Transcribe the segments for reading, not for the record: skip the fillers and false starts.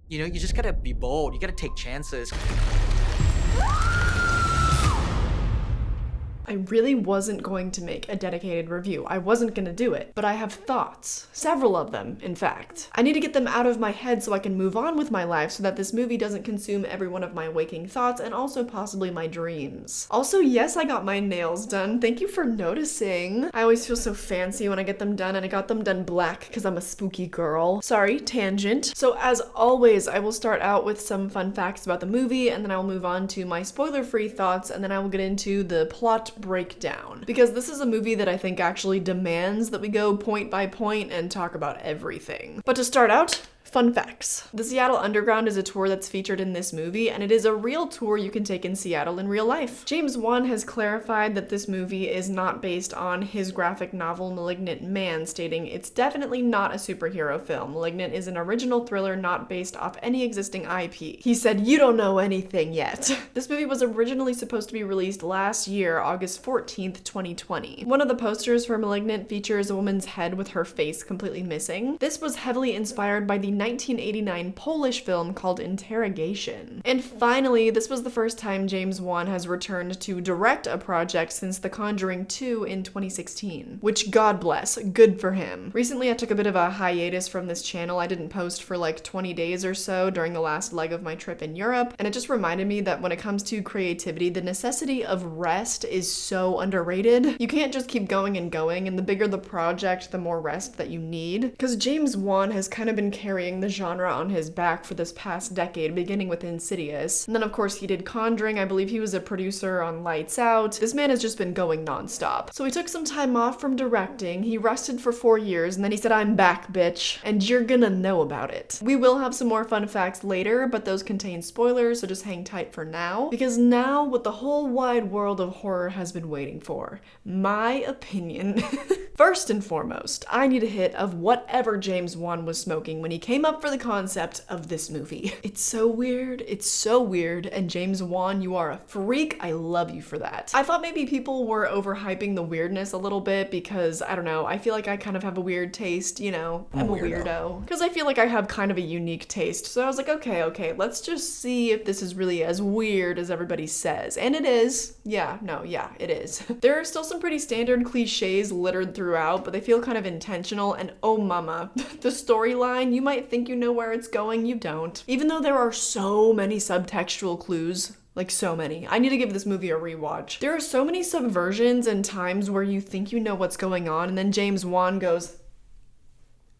You know, you just gotta be bold. You gotta take chances. I really wasn't going to make a dedicated review. I wasn't gonna do it, but I have thoughts. Several of them, in fact. I need to get them out of my head so I can move on with my life so that this movie doesn't consume every one of my waking thoughts and also possibly my dreams. Also, yes, I got my nails done. Thank you for noticing. I always feel so fancy when I get them done, and I got them done black because I'm a spooky girl. Sorry, tangent. So as always, I will start out with some fun facts about the movie, and then I will move on to my spoiler-free thoughts, and then I will get into the plot breakdown, because this is a movie that I think actually demands that we go point by point and talk about everything. But to start out, fun facts. The Seattle Underground is a tour that's featured in this movie, and it is a real tour you can take in Seattle in real life. James Wan has clarified that this movie is not based on his graphic novel Malignant Man, stating it's definitely not a superhero film. Malignant is an original thriller not based off any existing IP. He said, "You don't know anything yet." This movie was originally supposed to be released last year, August 14th, 2020. One of the posters for Malignant features a woman's head with her face completely missing. This was heavily inspired by the 1989 Polish film called Interrogation. And finally, this was the first time James Wan has returned to direct a project since The Conjuring 2 in 2016, which, God bless, good for him. Recently, I took a bit of a hiatus from this channel. I didn't post for like 20 days or so during the last leg of my trip in Europe, and it just reminded me that when it comes to creativity, the necessity of rest is so underrated. You can't just keep going, and the bigger the project, the more rest that you need. Because James Wan has kind of been carrying the genre on his back for this past decade, beginning with Insidious. And then of course he did Conjuring. I believe he was a producer on Lights Out. This man has just been going nonstop. So he took some time off from directing, he rested for 4 years, and then he said, "I'm back, bitch, and you're gonna know about it." We will have some more fun facts later, but those contain spoilers, so just hang tight for now. Because now, what the whole wide world of horror has been waiting for, my opinion. First and foremost, I need a hit of whatever James Wan was smoking when he came up for the concept of this movie. It's so weird, and James Wan, you are a freak. I love you for that. I thought maybe people were overhyping the weirdness a little bit because, I don't know, I feel like I kind of have a weird taste, you know? I'm a weirdo. Because I feel like I have kind of a unique taste, so I was like, okay, let's just see if this is really as weird as everybody says. And it is. Yeah, it is. There are still some pretty standard cliches littered throughout, but they feel kind of intentional, and oh mama, the storyline, you might think you know where it's going, you don't. Even though there are so many subtextual clues, like so many. I need to give this movie a rewatch. There are so many subversions and times where you think you know what's going on, and then James Wan goes,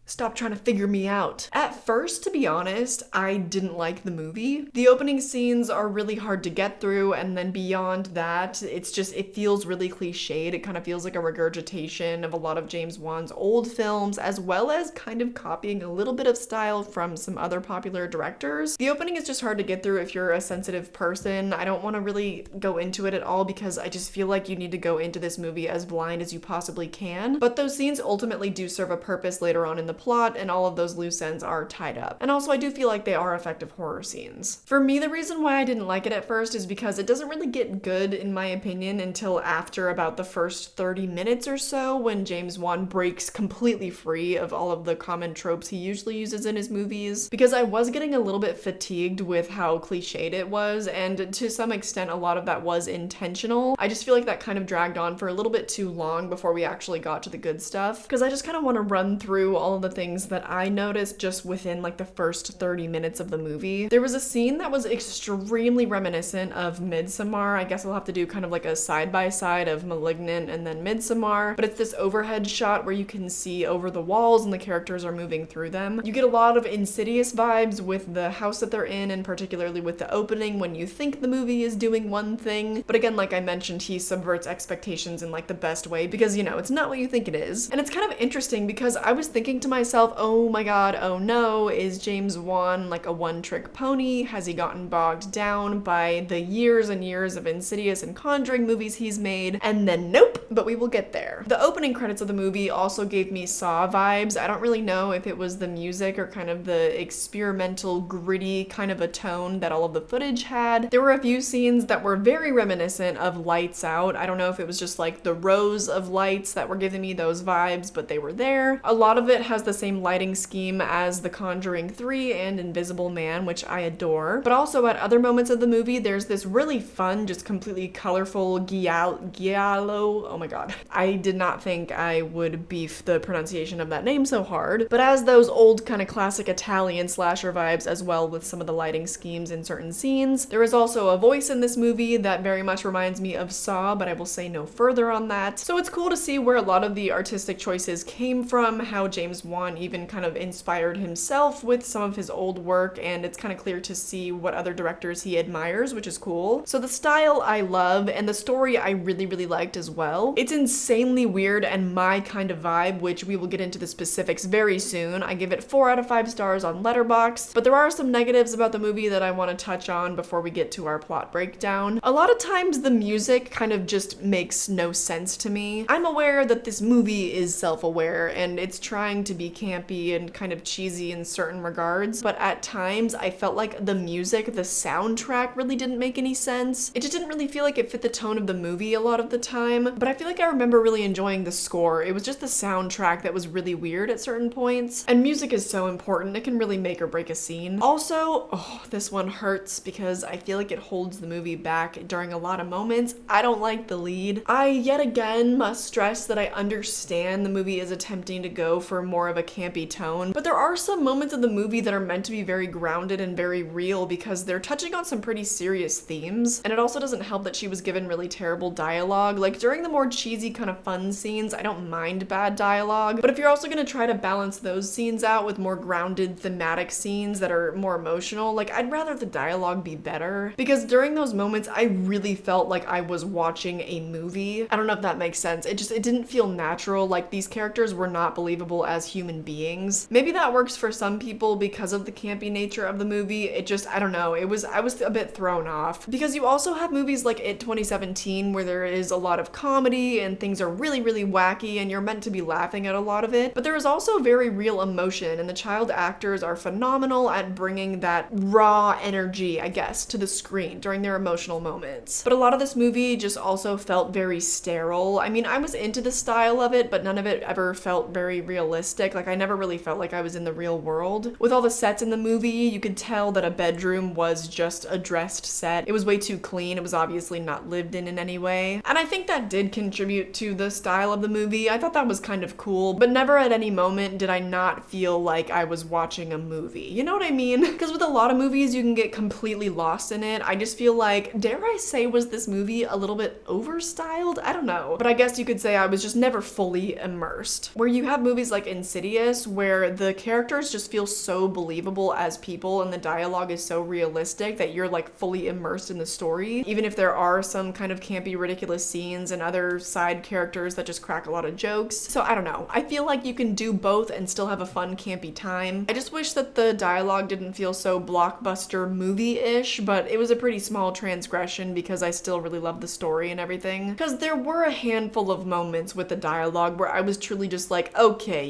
"Stop trying to figure me out." At first, to be honest, I didn't like the movie. The opening scenes are really hard to get through, and then beyond that, it feels really cliched. It kind of feels like a regurgitation of a lot of James Wan's old films, as well as kind of copying a little bit of style from some other popular directors. The opening is just hard to get through if you're a sensitive person. I don't want to really go into it at all because I just feel like you need to go into this movie as blind as you possibly can. But those scenes ultimately do serve a purpose later on in the plot, and all of those loose ends are tied up. And also I do feel like they are effective horror scenes. For me, the reason why I didn't like it at first is because it doesn't really get good, in my opinion, until after about the first 30 minutes or so, when James Wan breaks completely free of all of the common tropes he usually uses in his movies. Because I was getting a little bit fatigued with how cliched it was, and to some extent a lot of that was intentional. I just feel like that kind of dragged on for a little bit too long before we actually got to the good stuff. Because I just kind of want to run through all of the things that I noticed just within like the first 30 minutes of the movie. There was a scene that was extremely reminiscent of Midsommar. I guess I'll have to do kind of like a side-by-side of Malignant and then Midsommar, but it's this overhead shot where you can see over the walls and the characters are moving through them. You get a lot of Insidious vibes with the house that they're in, and particularly with the opening when you think the movie is doing one thing, but again, like I mentioned, he subverts expectations in like the best way because, you know, it's not what you think it is. And it's kind of interesting because I was thinking to myself, oh my god, oh no, is James Wan like a one-trick pony? Has he gotten bogged down by the years and years of Insidious and Conjuring movies he's made? And then nope, but we will get there. The opening credits of the movie also gave me Saw vibes. I don't really know if it was the music or kind of the experimental, gritty kind of a tone that all of the footage had. There were a few scenes that were very reminiscent of Lights Out. I don't know if it was just like the rows of lights that were giving me those vibes, but they were there. A lot of it has has the same lighting scheme as The Conjuring 3 and Invisible Man, which I adore. But also at other moments of the movie, there's this really fun, just completely colorful giallo. Oh my god. I did not think I would beef the pronunciation of that name so hard. But as those old kind of classic Italian slasher vibes as well with some of the lighting schemes in certain scenes. There is also a voice in this movie that very much reminds me of Saw, but I will say no further on that. So it's cool to see where a lot of the artistic choices came from, how James Wan even kind of inspired himself with some of his old work, and it's kind of clear to see what other directors he admires, which is cool. So the style I love, and the story I really liked as well. It's insanely weird and my kind of vibe, which we will get into the specifics very soon. I give it 4 out of 5 stars on Letterboxd, but there are some negatives about the movie that I want to touch on before we get to our plot breakdown. A lot of times the music kind of just makes no sense to me. I'm aware that this movie is self-aware and it's trying to be campy and kind of cheesy in certain regards, but at times I felt like the music, the soundtrack really didn't make any sense. It just didn't really feel like it fit the tone of the movie a lot of the time, but I feel like I remember really enjoying the score. It was just the soundtrack that was really weird at certain points, and music is so important. It can really make or break a scene. Also, this one hurts because I feel like it holds the movie back during a lot of moments. I don't like the lead. I yet again must stress that I understand the movie is attempting to go for more of a campy tone, but there are some moments of the movie that are meant to be very grounded and very real because they're touching on some pretty serious themes, and it also doesn't help that she was given really terrible dialogue. Like during the more cheesy kind of fun scenes, I don't mind bad dialogue, but if you're also gonna try to balance those scenes out with more grounded thematic scenes that are more emotional, like I'd rather the dialogue be better, because during those moments I really felt like I was watching a movie. I don't know if that makes sense. It didn't feel natural. Like these characters were not believable as human beings. Maybe that works for some people because of the campy nature of the movie. I don't know. I was a bit thrown off, because you also have movies like It 2017 where there is a lot of comedy and things are really wacky and you're meant to be laughing at a lot of it, but there is also very real emotion, and the child actors are phenomenal at bringing that raw energy, I guess, to the screen during their emotional moments. But a lot of this movie just also felt very sterile. I mean, I was into the style of it, but none of it ever felt very realistic. Like I never really felt like I was in the real world. With all the sets in the movie, you could tell that a bedroom was just a dressed set. It was way too clean. It was obviously not lived in any way. And I think that did contribute to the style of the movie. I thought that was kind of cool, but never at any moment did I not feel like I was watching a movie. You know what I mean? Because with a lot of movies, you can get completely lost in it. I just feel like, dare I say, was this movie a little bit overstyled? I don't know. But I guess you could say I was just never fully immersed. Where you have movies like Insidious, where the characters just feel so believable as people and the dialogue is so realistic that you're like fully immersed in the story, even if there are some kind of campy, ridiculous scenes and other side characters that just crack a lot of jokes. So I don't know. I feel like you can do both and still have a fun, campy time. I just wish that the dialogue didn't feel so blockbuster movie-ish, but it was a pretty small transgression because I still really love the story and everything. Because there were a handful of moments with the dialogue where I was truly just like, okay,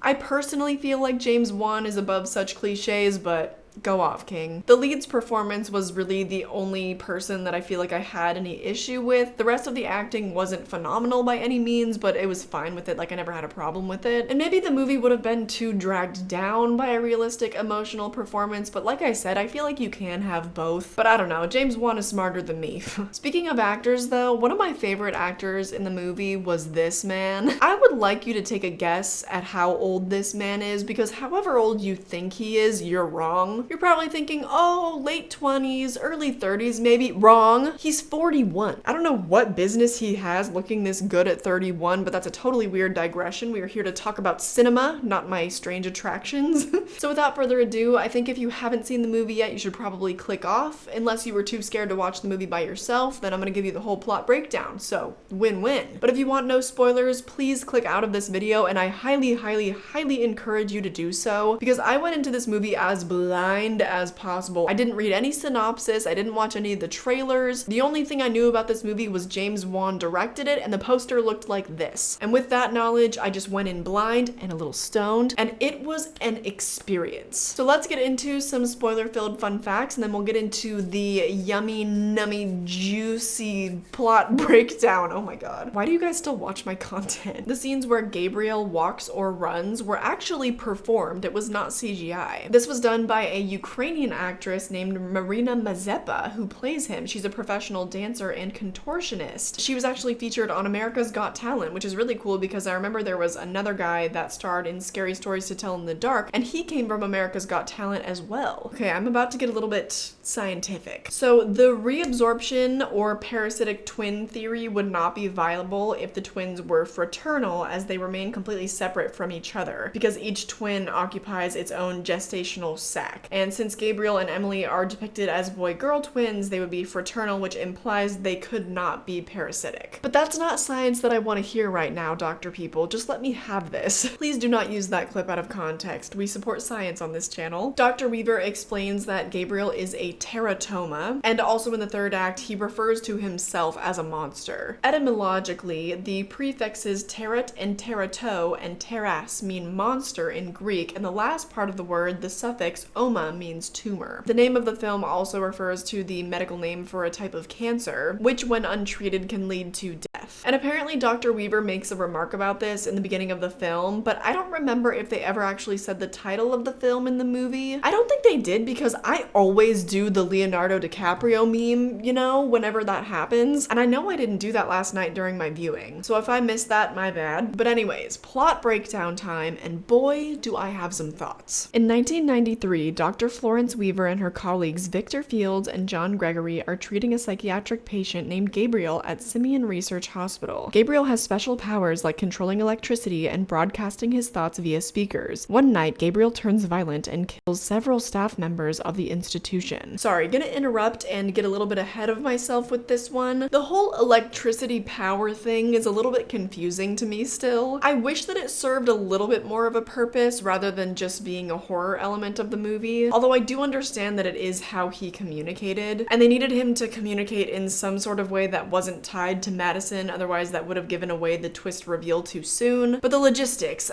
I personally feel like James Wan is above such cliches, but go off, King. The lead's performance was really the only person that I feel like I had any issue with. The rest of the acting wasn't phenomenal by any means, but it was fine with it. Like I never had a problem with it. And maybe the movie would have been too dragged down by a realistic emotional performance, but like I said, I feel like you can have both. But I don't know, James Wan is smarter than me. Speaking of actors though, one of my favorite actors in the movie was this man. I would like you to take a guess at how old this man is, because however old you think he is, you're wrong. You're probably thinking, oh, late 20s, early 30s, maybe. Wrong. He's 41. I don't know what business he has looking this good at 31, but that's a totally weird digression. We are here to talk about cinema, not my strange attractions. So without further ado, I think if you haven't seen the movie yet, you should probably click off. Unless you were too scared to watch the movie by yourself, then I'm gonna give you the whole plot breakdown. So win-win. But if you want no spoilers, please click out of this video, and I highly encourage you to do so, because I went into this movie as blind blind as possible. I didn't read any synopsis, I didn't watch any of the trailers. The only thing I knew about this movie was James Wan directed it, and the poster looked like this. And with that knowledge, I just went in blind and a little stoned, and it was an experience. So let's get into some spoiler-filled fun facts, and then we'll get into the yummy, nummy, juicy plot breakdown. Oh my god. Why do you guys still watch my content? The scenes where Gabriel walks or runs were actually performed. It was not CGI. This was done by a Ukrainian actress named Marina Mazepa, who plays him. She's a professional dancer and contortionist. She was actually featured on America's Got Talent, which is really cool because I remember there was another guy that starred in Scary Stories to Tell in the Dark, and he came from America's Got Talent as well. Okay, I'm about to get a little bit scientific. So the reabsorption or parasitic twin theory would not be viable if the twins were fraternal, as they remain completely separate from each other, because each twin occupies its own gestational sac. And since Gabriel and Emily are depicted as boy-girl twins, they would be fraternal, which implies they could not be parasitic. But that's not science that I want to hear right now, Dr. People. Just let me have this. Please do not use that clip out of context. We support science on this channel. Dr. Weaver explains that Gabriel is a teratoma, and also in the third act, he refers to himself as a monster. Etymologically, the prefixes terat and terato and teras mean monster in Greek, and the last part of the word, the suffix oma, means tumor. The name of the film also refers to the medical name for a type of cancer, which when untreated can lead to death. And apparently Dr. Weaver makes a remark about this in the beginning of the film, but I don't remember if they ever actually said the title of the film in the movie. I don't think they did, because I always do the Leonardo DiCaprio meme, you know, whenever that happens. And I know I didn't do that last night during my viewing. So if I missed that, my bad. But anyways, plot breakdown time, and boy, do I have some thoughts. In 1993, Dr. Florence Weaver and her colleagues Victor Fields and John Gregory are treating a psychiatric patient named Gabriel at Simeon Research Hospital. Gabriel has special powers like controlling electricity and broadcasting his thoughts via speakers. One night, Gabriel turns violent and kills several staff members of the institution. Sorry, gonna interrupt and get a little bit ahead of myself with this one. The whole electricity power thing is a little bit confusing to me still. I wish that it served a little bit more of a purpose rather than just being a horror element of the movie. Although I do understand that it is how he communicated, and they needed him to communicate in some sort of way that wasn't tied to Madison, otherwise that would have given away the twist reveal too soon. But the logistics,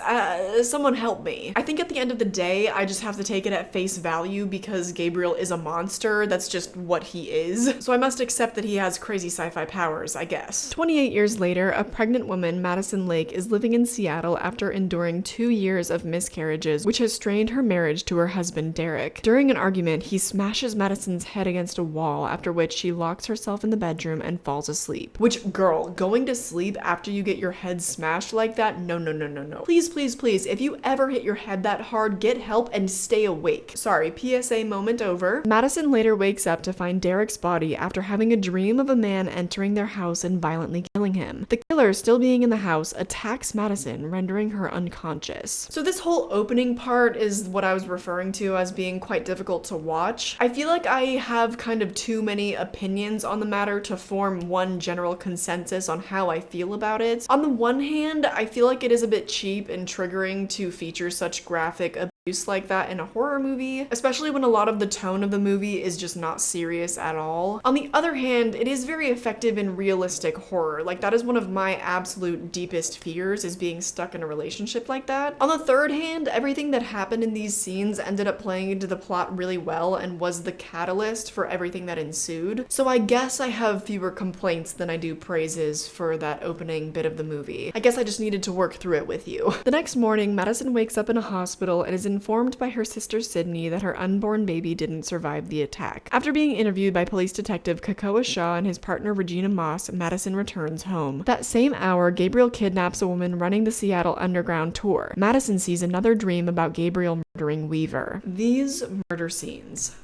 someone help me. I think at the end of the day, I just have to take it at face value because Gabriel is a monster. That's just what he is. So I must accept that he has crazy sci-fi powers, I guess. 28 years later, a pregnant woman, Madison Lake, is living in Seattle after enduring 2 years of miscarriages, which has strained her marriage to her husband, Derek. During an argument, he smashes Madison's head against a wall, after which she locks herself in the bedroom and falls asleep. Which, girl, going to sleep after you get your head smashed like that? No, no, no, no, no. Please, please, please, if you ever hit your head that hard, get help and stay awake. Sorry, PSA moment over. Madison later wakes up to find Derek's body after having a dream of a man entering their house and violently killing him. The killer, still being in the house, attacks Madison, rendering her unconscious. So this whole opening part is what I was referring to as being quite difficult to watch. I feel like I have kind of too many opinions on the matter to form one general consensus on how I feel about it. On the one hand, I feel like it is a bit cheap and triggering to feature such graphic abuse like that in a horror movie, especially when a lot of the tone of the movie is just not serious at all. On the other hand, it is very effective in realistic horror. Like, that is one of my absolute deepest fears, is being stuck in a relationship like that. On the third hand, everything that happened in these scenes ended up playing into the plot really well and was the catalyst for everything that ensued. So I guess I have fewer complaints than I do praises for that opening bit of the movie. I guess I just needed to work through it with you. The next morning, Madison wakes up in a hospital and is informed by her sister Sydney that her unborn baby didn't survive the attack. After being interviewed by police detective Kakoa Shaw and his partner Regina Moss, Madison returns home. That same hour, Gabriel kidnaps a woman running the Seattle Underground tour. Madison sees another dream about Gabriel murdering Weaver. These murder scenes.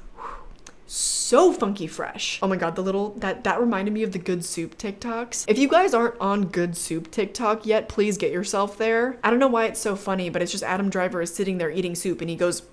So funky fresh. Oh my god, the little, that reminded me of the Good Soup TikToks. If you guys aren't on Good Soup TikTok yet, please get yourself there. I don't know why it's so funny, but it's just Adam Driver is sitting there eating soup and he goes,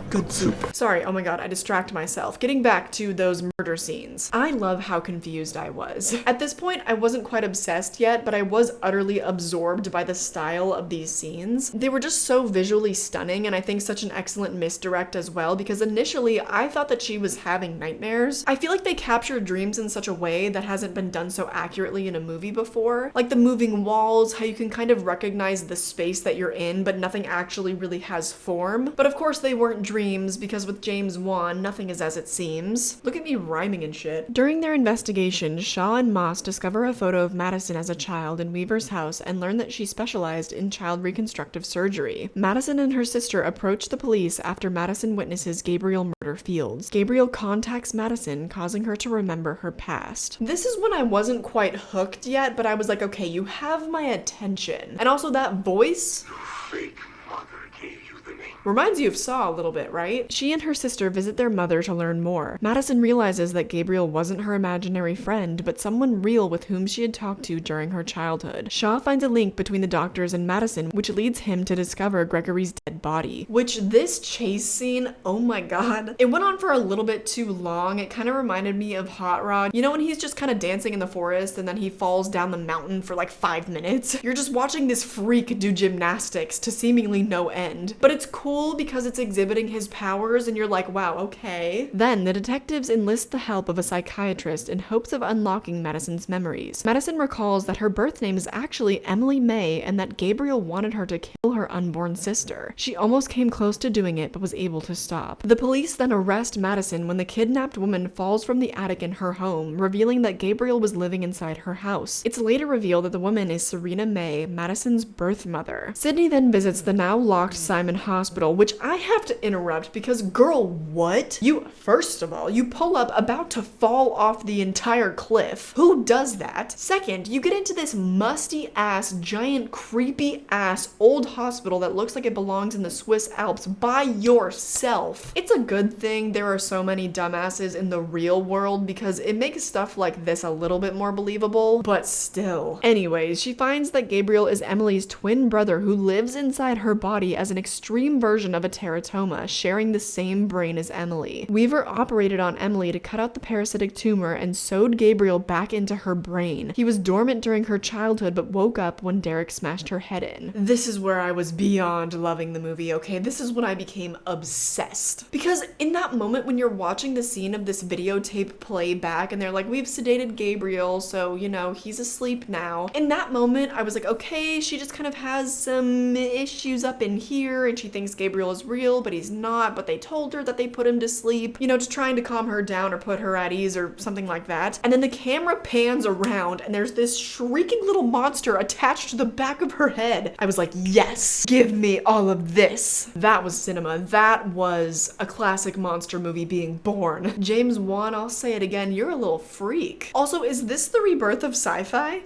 good soup. Sorry, oh my god, I distract myself. Getting back to those murder scenes. I love how confused I was. At this point, I wasn't quite obsessed yet, but I was utterly absorbed by the style of these scenes. They were just so visually stunning, and I think such an excellent misdirect as well, because initially I thought that she was having nightmares. I feel like they captured dreams in such a way that hasn't been done so accurately in a movie before. Like the moving walls, how you can kind of recognize the space that you're in, but nothing actually really has form. But of course they weren't dreams, because with James Wan, nothing is as it seems. Look at me rhyming and shit. During their investigation, Shaw and Moss discover a photo of Madison as a child in Weaver's house and learn that she specialized in child reconstructive surgery. Madison and her sister approach the police after Madison witnesses Gabriel murder Fields. Gabriel contacts Madison, causing her to remember her past. This is when I wasn't quite hooked yet, but I was like, okay, you have my attention. And also that voice. Fake mother gave you the name. Reminds you of Saw a little bit, right? She and her sister visit their mother to learn more. Madison realizes that Gabriel wasn't her imaginary friend, but someone real with whom she had talked to during her childhood. Shaw finds a link between the doctors and Madison, which leads him to discover Gregory's dead body. Which this chase scene, oh my god. It went on for a little bit too long. It kind of reminded me of Hot Rod. You know when he's just kind of dancing in the forest and then he falls down the mountain for like 5 minutes? You're just watching this freak do gymnastics to seemingly no end. But it's cool because it's exhibiting his powers and you're like, wow, okay. Then the detectives enlist the help of a psychiatrist in hopes of unlocking Madison's memories. Madison recalls that her birth name is actually Emily May and that Gabriel wanted her to kill her unborn sister. She almost came close to doing it but was able to stop. The police then arrest Madison when the kidnapped woman falls from the attic in her home, revealing that Gabriel was living inside her house. It's later revealed that the woman is Serena May, Madison's birth mother. Sydney then visits the now locked Simon Hospital, which I have to interrupt because girl, what? First of all, you pull up about to fall off the entire cliff. Who does that? Second, you get into this musty ass, giant, creepy ass old hospital that looks like it belongs in the Swiss Alps by yourself. It's a good thing there are so many dumbasses in the real world because it makes stuff like this a little bit more believable, but still. Anyways, she finds that Gabriel is Emily's twin brother who lives inside her body as an extreme version of a teratoma, sharing the same brain as Emily. Weaver operated on Emily to cut out the parasitic tumor and sewed Gabriel back into her brain. He was dormant during her childhood but woke up when Derek smashed her head in. This is where I was beyond loving the movie, okay? This is when I became obsessed. Because in that moment when you're watching the scene of this videotape play back and they're like, we've sedated Gabriel, so, you know, he's asleep now. In that moment, I was like, okay, she just kind of has some issues up in here and she thinks Gabriel is real, but he's not, but they told her that they put him to sleep, you know, just trying to calm her down or put her at ease or something like that. And then the camera pans around and there's this shrieking little monster attached to the back of her head. I was like, yes, give me all of this. That was cinema. That was a classic monster movie being born. James Wan, I'll say it again, you're a little freak. Also, is this the rebirth of sci-fi?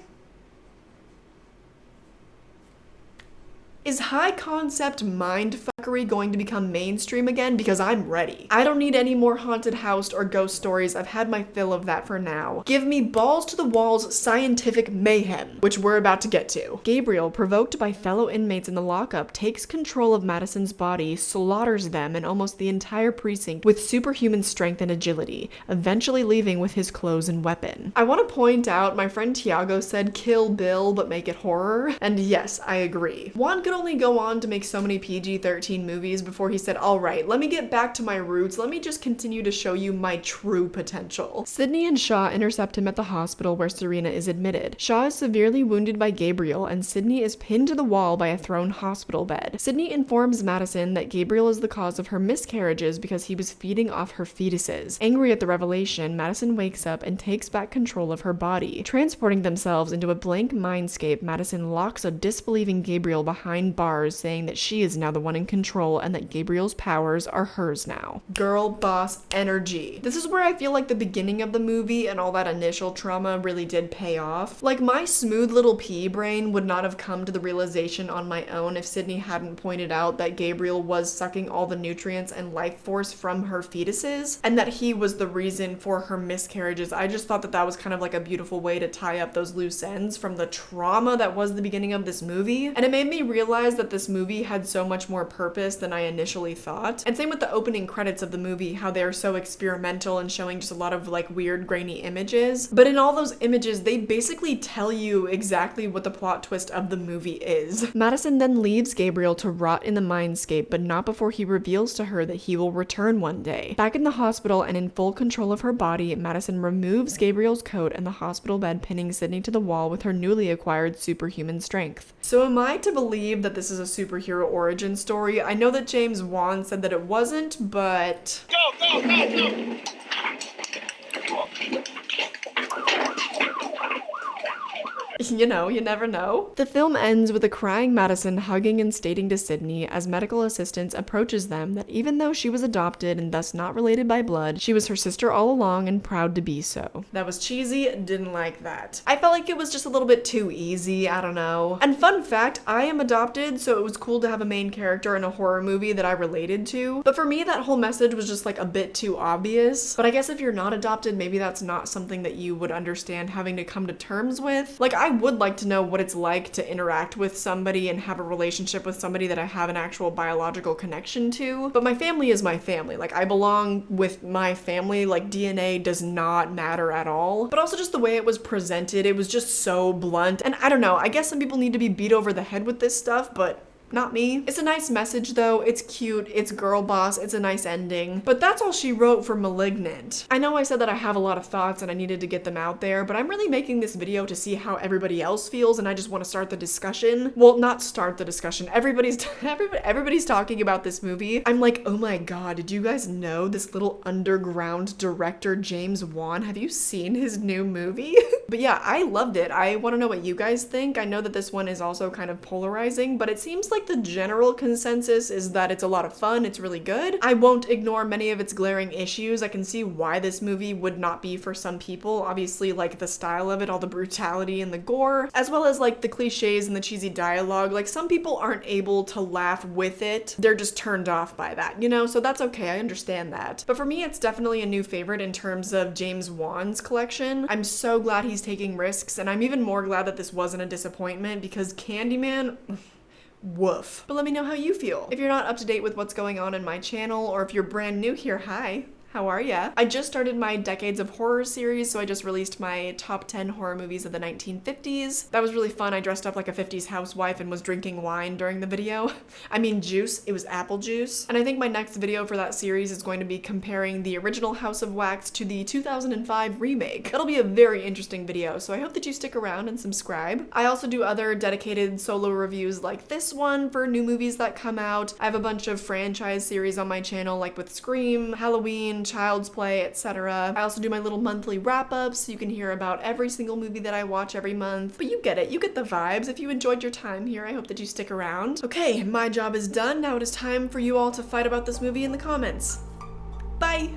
Is high concept mindfuckery going to become mainstream again? Because I'm ready. I don't need any more haunted house or ghost stories. I've had my fill of that for now. Give me balls to the walls scientific mayhem, which we're about to get to. Gabriel, provoked by fellow inmates in the lockup, takes control of Madison's body, slaughters them and almost the entire precinct with superhuman strength and agility, eventually leaving with his clothes and weapon. I want to point out, my friend Tiago said Kill Bill but make it horror, and yes, I agree. Juan could only go on to make so many PG-13 movies before he said, all right, let me get back to my roots. Let me just continue to show you my true potential. Sydney and Shaw intercept him at the hospital where Serena is admitted. Shaw is severely wounded by Gabriel and Sydney is pinned to the wall by a thrown hospital bed. Sydney informs Madison that Gabriel is the cause of her miscarriages because he was feeding off her fetuses. Angry at the revelation, Madison wakes up and takes back control of her body. Transporting themselves into a blank mindscape, Madison locks a disbelieving Gabriel behind bars, saying that she is now the one in control and that Gabriel's powers are hers now. Girl boss energy. This is where I feel like the beginning of the movie and all that initial trauma really did pay off. Like, my smooth little pea brain would not have come to the realization on my own if Sydney hadn't pointed out that Gabriel was sucking all the nutrients and life force from her fetuses and that he was the reason for her miscarriages. I just thought that that was kind of like a beautiful way to tie up those loose ends from the trauma that was the beginning of this movie. And it made me realize that this movie had so much more purpose purpose than I initially thought. And same with the opening credits of the movie, how they're so experimental and showing just a lot of like weird grainy images. But in all those images, they basically tell you exactly what the plot twist of the movie is. Madison then leaves Gabriel to rot in the mindscape, but not before he reveals to her that he will return one day. Back in the hospital and in full control of her body, Madison removes Gabriel's coat and the hospital bed, pinning Sydney to the wall with her newly acquired superhuman strength. So am I to believe that this is a superhero origin story? I know that James Wan said that it wasn't, but... Go! You know, you never know. The film ends with a crying Madison hugging and stating to Sydney as medical assistants approaches them that even though she was adopted and thus not related by blood, she was her sister all along and proud to be so. That was cheesy, didn't like that. I felt like it was just a little bit too easy, I don't know. And fun fact, I am adopted, so it was cool to have a main character in a horror movie that I related to. But for me, that whole message was just like a bit too obvious. But I guess if you're not adopted, maybe that's not something that you would understand having to come to terms with. Like, I would like to know what it's like to interact with somebody and have a relationship with somebody that I have an actual biological connection to. But my family is my family. Like, I belong with my family. Like, DNA does not matter at all. But also just the way it was presented, it was just so blunt. And I don't know, I guess some people need to be beat over the head with this stuff, but not me. It's a nice message though, it's cute, it's girl boss, it's a nice ending. But that's all she wrote for Malignant. I know I said that I have a lot of thoughts and I needed to get them out there, but I'm really making this video to see how everybody else feels and I just want to start the discussion. Well, not start the discussion. Everybody's talking about this movie. I'm like, oh my god, did you guys know this little underground director James Wan? Have you seen his new movie? But yeah, I loved it. I want to know what you guys think. I know that this one is also kind of polarizing, but it seems like the general consensus is that it's a lot of fun, it's really good. I won't ignore many of its glaring issues. I can see why this movie would not be for some people. Obviously, like the style of it, all the brutality and the gore, as well as like the cliches and the cheesy dialogue. Like some people aren't able to laugh with it. They're just turned off by that, you know? So that's okay, I understand that. But for me, it's definitely a new favorite in terms of James Wan's collection. I'm so glad he's taking risks, and I'm even more glad that this wasn't a disappointment because Candyman, woof. But let me know how you feel. If you're not up to date with what's going on in my channel, or if you're brand new here, hi. How are ya? I just started my Decades of Horror series, so I just released my top 10 horror movies of the 1950s. That was really fun. I dressed up like a 50s housewife and was drinking wine during the video. I mean juice, it was apple juice. And I think my next video for that series is going to be comparing the original House of Wax to the 2005 remake. That'll be a very interesting video, so I hope that you stick around and subscribe. I also do other dedicated solo reviews like this one for new movies that come out. I have a bunch of franchise series on my channel, like with Scream, Halloween, Child's Play, etc. I also do my little monthly wrap-ups so you can hear about every single movie that I watch every month. But you get it, you get the vibes. If you enjoyed your time here, I hope that you stick around. Okay, my job is done. Now it is time for you all to fight about this movie in the comments. Bye!